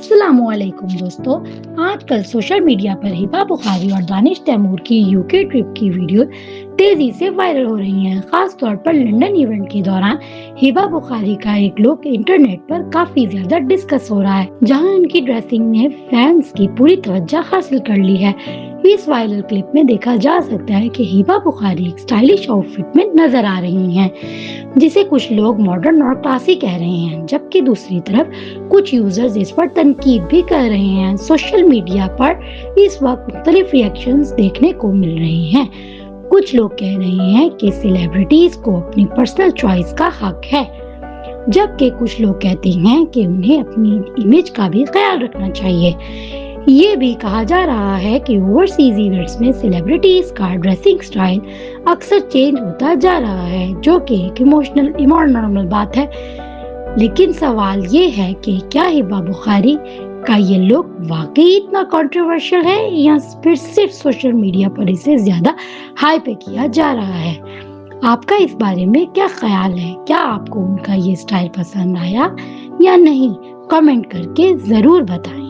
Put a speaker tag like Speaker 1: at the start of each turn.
Speaker 1: अस्सलाम वालेकुम दोस्तों। आजकल सोशल मीडिया पर हिबा बुखारी और दानिश तैमूर की यूके ट्रिप की वीडियो तेजी से वायरल हो रही हैं। खास तौर पर लंदन इवेंट के दौरान हिबा बुखारी का एक लुक इंटरनेट पर काफी ज्यादा डिस्कस हो रहा है, जहां इनकी ड्रेसिंग ने फैंस की पूरी तवज्जो हासिल कर ली है। इस वायरल क्लिप में देखा जा सकता है कि हिबा बुखारी एक स्टाइलिश आउटफिट में नजर आ रही हैं, जिसे कुछ लोग मॉडर्न और क्लासी कह रहे हैं, जबकि दूसरी तरफ कुछ यूजर्स इस पर तनकीद भी कर रहे हैं। सोशल मीडिया पर इस वक्त मुख्तलिफ रिएक्शंस देखने को मिल रहे हैं। कुछ लोग कह रहे हैं कि सेलिब्रिटीज को अपनी पर्सनल चॉइस का हक है, जबकि कुछ लोग कहते हैं कि उन्हें अपनी इमेज का भी ख्याल रखना चाहिए। ये भी कहा जा रहा है कि ओवरसीज इवेंट्स में सेलिब्रिटीज का ड्रेसिंग स्टाइल अक्सर चेंज होता जा रहा है, जो कि एक इमोशनल बात है। लेकिन सवाल ये है कि क्या हिबा बुखारी का ये लुक वाकई इतना कंट्रोवर्शियल है, या फिर सिर्फ सोशल मीडिया पर इसे ज्यादा हाइप किया जा रहा है? आपका इस बारे में क्या ख्याल है? क्या आपको उनका ये स्टाइल पसंद आया या नहीं? कमेंट करके जरूर बताएं।